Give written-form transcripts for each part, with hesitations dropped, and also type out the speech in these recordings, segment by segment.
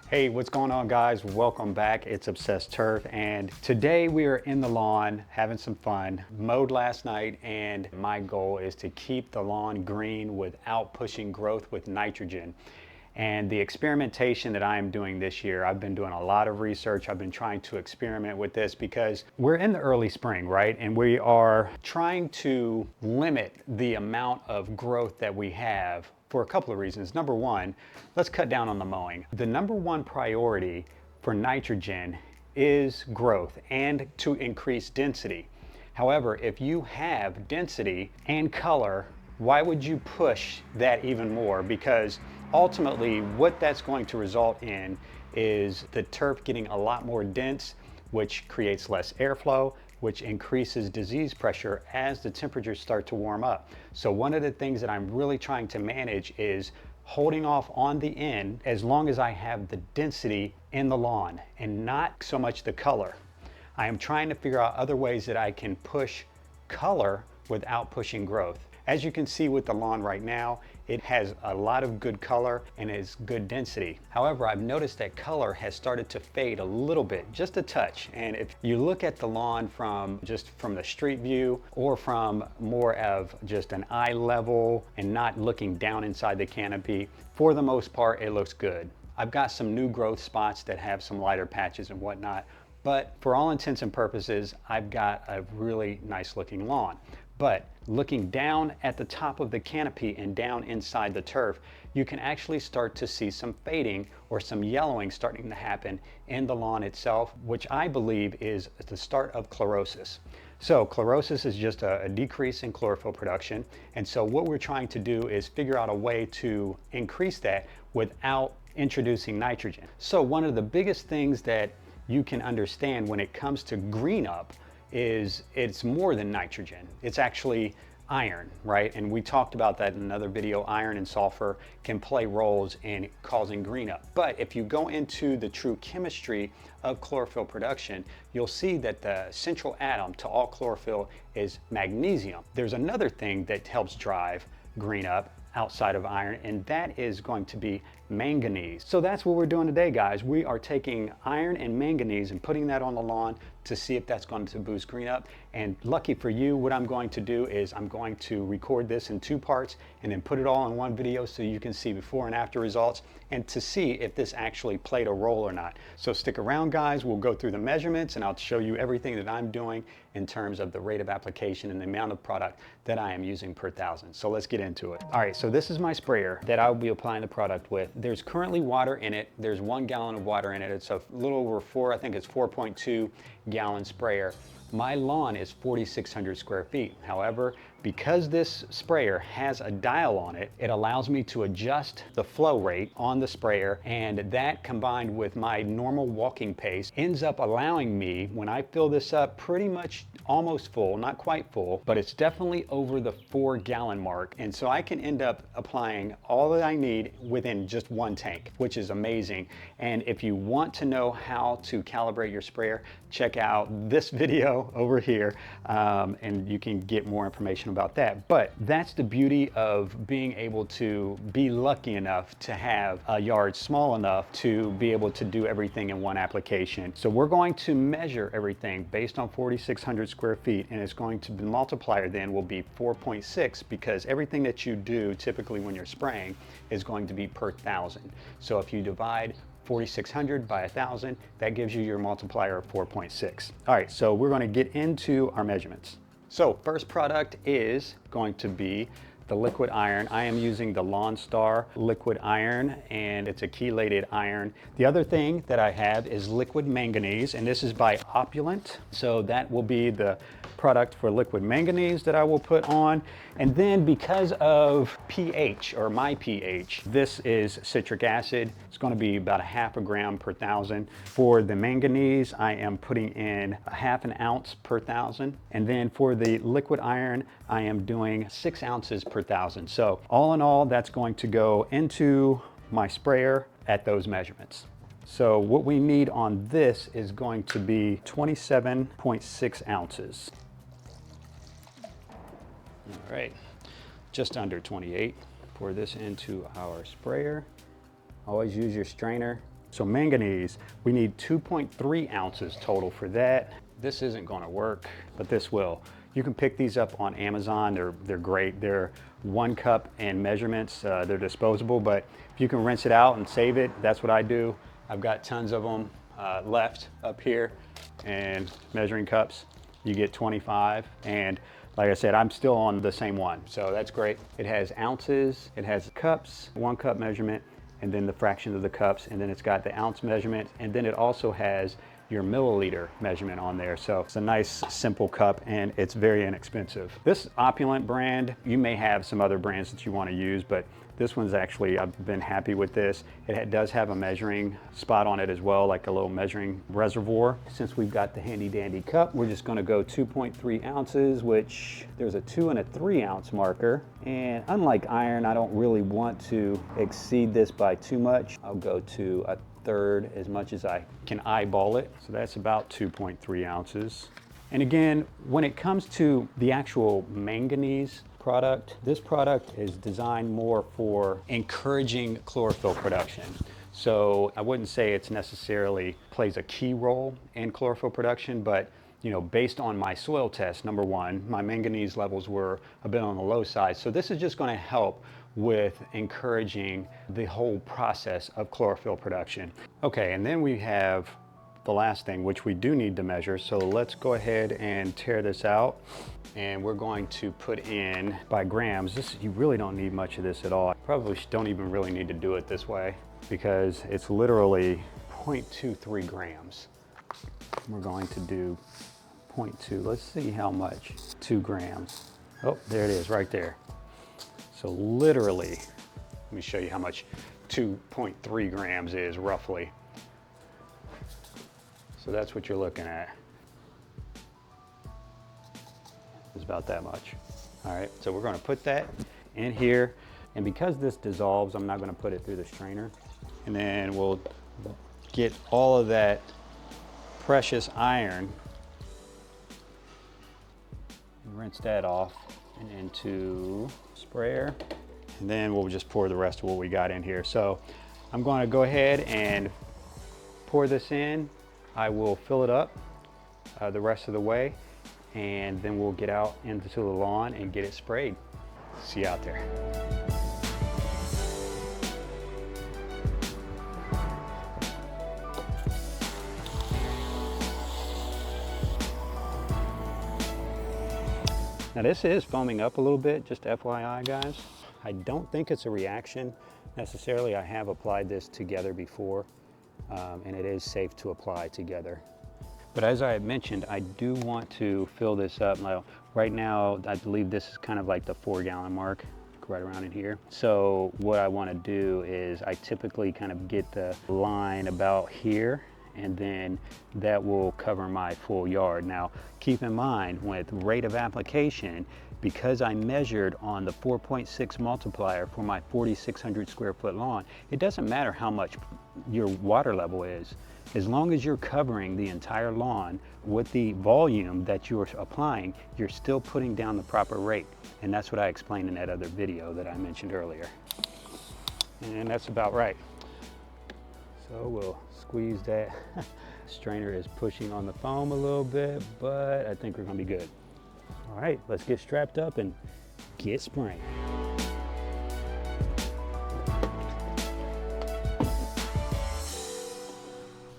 Hey, what's going on, guys? Welcome back. It's Obsessed Turf, and today we are in the lawn having some fun. Mowed last night, and my goal is to keep the lawn green without pushing growth with nitrogen. And the experimentation that I am doing this year, I've been doing a lot of research. I've been trying to experiment with this because we're in the early spring, right? And we are trying to limit the amount of growth that we have for a couple of reasons. Number one, let's cut down on the mowing. The number one priority for nitrogen is growth and to increase density. However, if you have density and color, why would you push that even more? Because ultimately what that's going to result in is the turf getting a lot more dense, which creates less airflow, which increases disease pressure as the temperatures start to warm up. So one of the things that I'm really trying to manage is holding off on the end as long as I have the density in the lawn and not so much the color. I am trying to figure out other ways that I can push color without pushing growth. As you can see with the lawn right now, it has a lot of good color and is good density. However, I've noticed that color has started to fade a little bit, just a touch. And if you look at the lawn from the street view or from more of just an eye level and not looking down inside the canopy, for the most part, it looks good. I've got some new growth spots that have some lighter patches and whatnot, but for all intents and purposes, I've got a really nice looking lawn. But looking down at the top of the canopy and down inside the turf, you can actually start to see some fading or some yellowing starting to happen in the lawn itself, which I believe is the start of chlorosis. So chlorosis is just a decrease in chlorophyll production. And so what we're trying to do is figure out a way to increase that without introducing nitrogen. So one of the biggest things that you can understand when it comes to green up is it's more than nitrogen. It's actually iron, right? And we talked about that in another video. Iron and sulfur can play roles in causing green up. But if you go into the true chemistry of chlorophyll production, you'll see that the central atom to all chlorophyll is magnesium. There's another thing that helps drive green up outside of iron, and that is going to be manganese. So that's what we're doing today, guys. We are taking iron and manganese and putting that on the lawn to see if that's going to boost green up. And lucky for you, what I'm going to do is I'm going to record this in two parts and then put it all in one video so you can see before and after results and to see if this actually played a role or not. So stick around, guys. We'll go through the measurements and I'll show you everything that I'm doing in terms of the rate of application and the amount of product that I am using per thousand. So let's get into it. All right, so this is my sprayer that I'll be applying the product with. There's currently water in it. There's 1 gallon of water in it. It's a little over 4, I think it's 4.2 gallon sprayer. My lawn is 4,600 square feet. However, because this sprayer has a dial on it, it allows me to adjust the flow rate on the sprayer, and that combined with my normal walking pace ends up allowing me, when I fill this up pretty much almost full, not quite full, but it's definitely over the 4 gallon mark. And so I can end up applying all that I need within just one tank, which is amazing. And if you want to know how to calibrate your sprayer, check out this video over here, and you can get more information about that. But that's the beauty of being able to be lucky enough to have a yard small enough to be able to do everything in one application. So we're going to measure everything based on 4,600 square feet, and it's going to, the multiplier then will be 4.6, because everything that you do typically when you're spraying is going to be per thousand. So if you divide 4,600 by 1,000, that gives you your multiplier of 4.6. All right, so we're going to get into our measurements. So first product is going to be the liquid iron. I am using the Lawn Star liquid iron, and it's a chelated iron. The other thing that I have is liquid manganese, and this is by Opulent. So that will be the product for liquid manganese that I will put on. And then because of pH, or my pH, this is citric acid. It's going to be about 1/2 gram per thousand. For the manganese, I am putting in 1/2 ounce per thousand. And then for the liquid iron, I am doing 6 ounces per thousand. So all in all, that's going to go into my sprayer at those measurements. So what we need on this is going to be 27.6 ounces. All right, just under 28. Pour this into our sprayer. Always use your strainer So manganese, we need 2.3 ounces total for that. This isn't gonna work, but this will. You can pick these up on Amazon. They're great. They're 1 cup and measurements. They're disposable, but if you can rinse it out and save it, that's what I do. I've got tons of them left up here, and measuring cups, you get 25. And like I said, I'm still on the same one, so that's great. It has ounces, it has cups, 1 cup measurement, and then the fraction of the cups, and then it's got the ounce measurement, and then it also has your milliliter measurement on there. So it's a nice simple cup, and it's very inexpensive. This Opulent brand, you may have some other brands that you want to use, but this one's actually, I've been happy with this. It does have a measuring spot on it as well, like a little measuring reservoir. Since we've got the handy dandy cup, we're just gonna go 2.3 ounces, which there's a 2 and a 3 ounce marker. And unlike iron, I don't really want to exceed this by too much. I'll go to a third as much as I can eyeball it. So that's about 2.3 ounces. And again, when it comes to the actual manganese product, this product is designed more for encouraging chlorophyll production. So I wouldn't say it's necessarily plays a key role in chlorophyll production, but you know, based on my soil test, number one, my manganese levels were a bit on the low side. So this is just going to help with encouraging the whole process of chlorophyll production. Okay, and then we have the last thing, which we do need to measure. So let's go ahead and tear this out, and we're going to put in by grams. This, you really don't need much of this at all. Probably don't even really need to do it this way, because it's literally 0.23 grams. We're going to do 0.2. Let's see how much. 2 grams. Oh, there it is right there. So literally, let me show you how much 2.3 grams is roughly. So that's what you're looking at. It's about that much. All right, so we're gonna put that in here. And because this dissolves, I'm not gonna put it through the strainer. And then we'll get all of that precious iron and rinse that off and into sprayer. And then we'll just pour the rest of what we got in here. So I'm gonna go ahead and pour this in. I will fill it up the rest of the way, and then we'll get out into the lawn and get it sprayed. See you out there. Now this is foaming up a little bit, just FYI guys. I don't think it's a reaction necessarily. I have applied this together before, and it is safe to apply together. But as I had mentioned, I do want to fill this up. Now, right now, I believe this is kind of like the 4-gallon mark, right around in here. So what I want to do is I typically kind of get the line about here, and then that will cover my full yard. Now, keep in mind with rate of application, because I measured on the 4.6 multiplier for my 4,600 square foot lawn, it doesn't matter how much your water level is. As long as you're covering the entire lawn with the volume that you're applying, you're still putting down the proper rate. And that's what I explained in that other video that I mentioned earlier. And that's about right. So we'll squeeze that. Strainer is pushing on the foam a little bit, but I think we're gonna be good. All right, let's get strapped up and get spraying.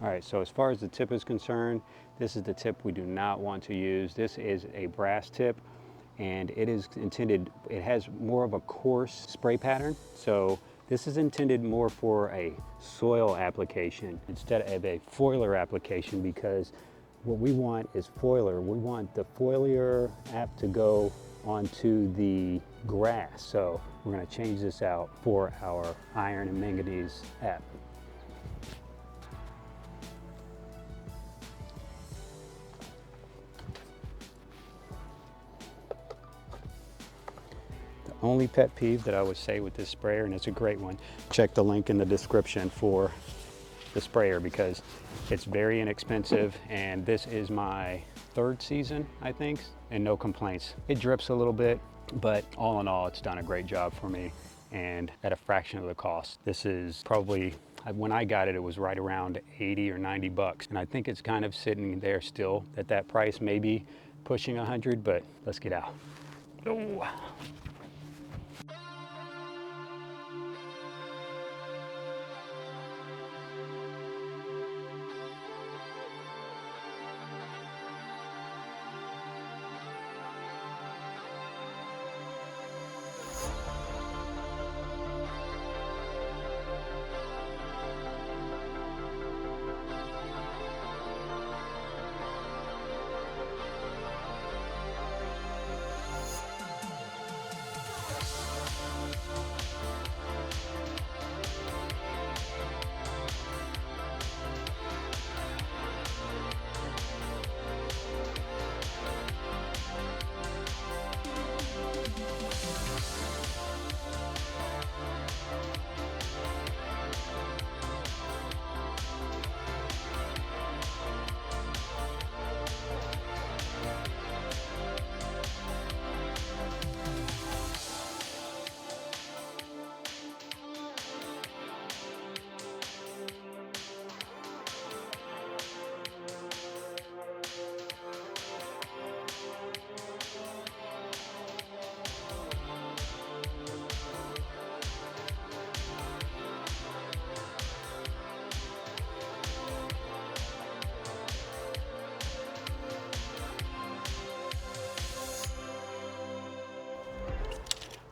All right, so as far as the tip is concerned, this is the tip we do not want to use. This is a brass tip, and it is intended, it has more of a coarse spray pattern. So this is intended more for a soil application instead of a foliar application, because what we want is foliar. We want the foliar app to go onto the grass. So we're gonna change this out for our iron and manganese app. Only pet peeve that I would say with this sprayer, and it's a great one, check the link in the description for the sprayer, because it's very inexpensive, and this is my 3rd season, I think, and no complaints. It drips a little bit, but all in all, it's done a great job for me, and at a fraction of the cost. This is probably When I got it, it was right around 80 or 90 bucks. And I think it's kind of sitting there still at that price, maybe pushing 100, but let's get out. Oh.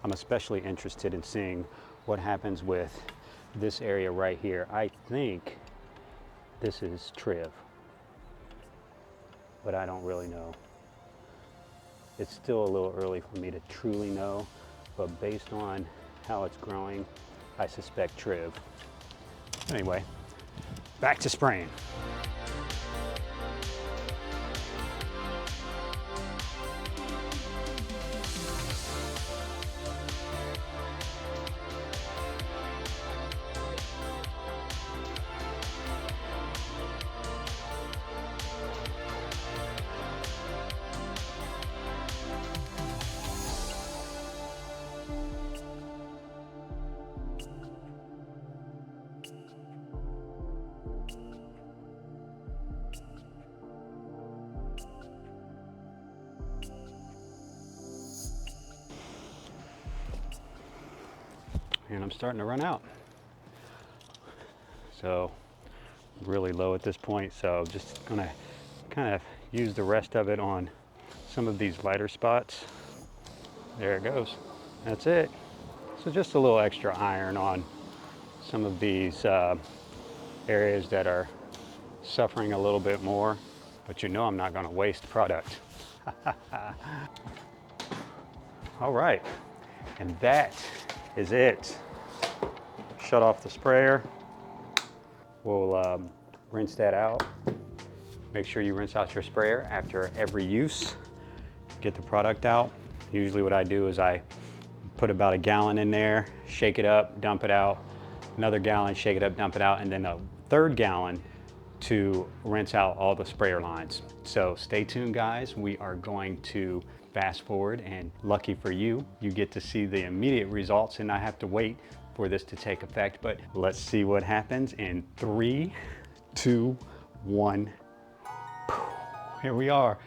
I'm especially interested in seeing what happens with this area right here. I think this is Triv, but I don't really know. It's still a little early for me to truly know, but based on how it's growing, I suspect Triv. Anyway, back to spraying. And I'm starting to run out. So really low at this point, so just gonna kind of use the rest of it on some of these lighter spots. There it goes. That's it. So just a little extra iron on some of these areas that are suffering a little bit more, but you know I'm not gonna waste product. All right, and that is it. Shut off the sprayer. We'll rinse that out. Make sure you rinse out your sprayer after every use. Get the product out. Usually what I do is I put about a gallon in there, shake it up, dump it out. Another gallon, shake it up, dump it out, and then a third gallon to rinse out all the sprayer lines. So stay tuned, guys. We are going to fast forward, and lucky for you, you get to see the immediate results and I have to wait for this to take effect. But let's see what happens in 3, 2, 1. Here we are.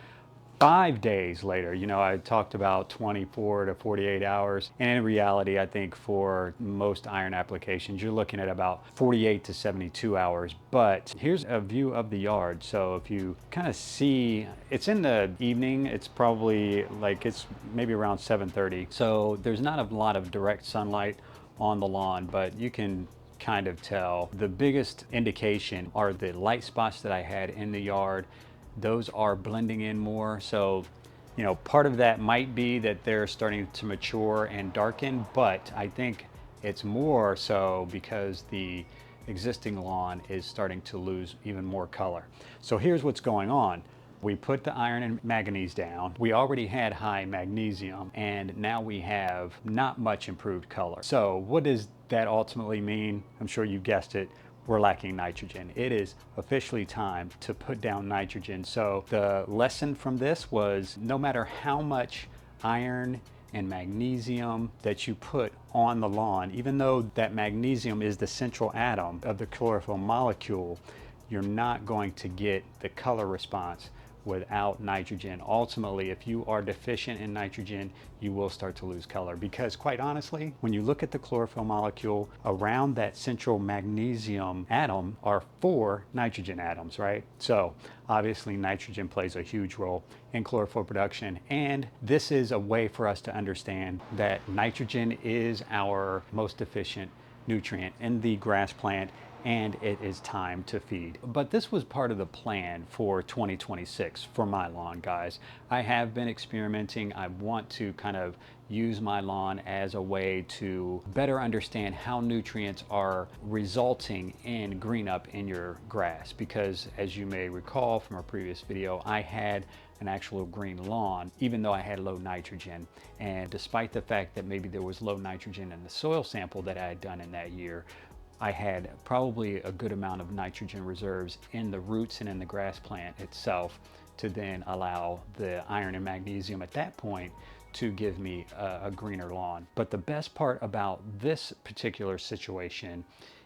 5 days later. You know, I talked about 24 to 48 hours. And in reality, I think for most iron applications, you're looking at about 48 to 72 hours. But here's a view of the yard. So if you kind of see, it's in the evening. It's probably like, it's maybe around 7:30. So there's not a lot of direct sunlight on the lawn, but you can kind of tell. The biggest indication are the light spots that I had in the yard. Those are blending in more. So, you know, part of that might be that they're starting to mature and darken, but I think it's more so because the existing lawn is starting to lose even more color. So here's what's going on. We put the iron and manganese down. We already had high magnesium, and now we have not much improved color. So what does that ultimately mean? I'm sure you guessed it. We're lacking nitrogen. It is officially time to put down nitrogen. So the lesson from this was no matter how much iron and magnesium that you put on the lawn, even though that magnesium is the central atom of the chlorophyll molecule, you're not going to get the color response without nitrogen. Ultimately, if you are deficient in nitrogen, you will start to lose color, because quite honestly, when you look at the chlorophyll molecule, around that central magnesium atom are 4 nitrogen atoms, right? So obviously nitrogen plays a huge role in chlorophyll production, and this is a way for us to understand that nitrogen is our most deficient nutrient in the grass plant, and it is time to feed. But this was part of the plan for 2026 for my lawn, guys. I have been experimenting. I want to kind of use my lawn as a way to better understand how nutrients are resulting in green up in your grass, because as you may recall from a previous video, I had an actual green lawn even though I had low nitrogen, and despite the fact that maybe there was low nitrogen in the soil sample that I had done in that year, I had probably a good amount of nitrogen reserves in the roots and in the grass plant itself to then allow the iron and magnesium at that point to give me a greener lawn. But the best part about this particular situation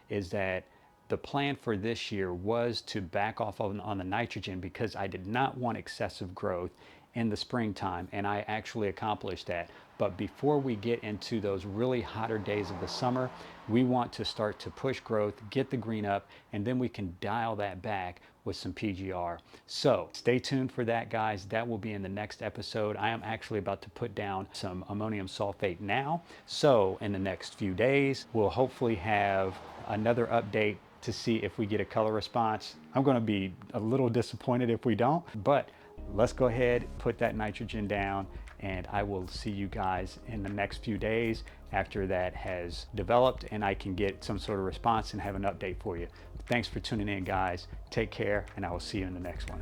is that the plan for this year was to back off on the nitrogen, because I did not want excessive growth in the springtime, and I actually accomplished that. But before we get into those really hotter days of the summer, we want to start to push growth, get the green up, and then we can dial that back with some PGR. So stay tuned for that, guys. That will be in the next episode. I am actually about to put down some ammonium sulfate now. So in the next few days, we'll hopefully have another update to see if we get a color response. I'm going to be a little disappointed if we don't, but let's go ahead, put that nitrogen down, and I will see you guys in the next few days after that has developed and I can get some sort of response and have an update for you. Thanks for tuning in, guys. Take care, and I will see you in the next one.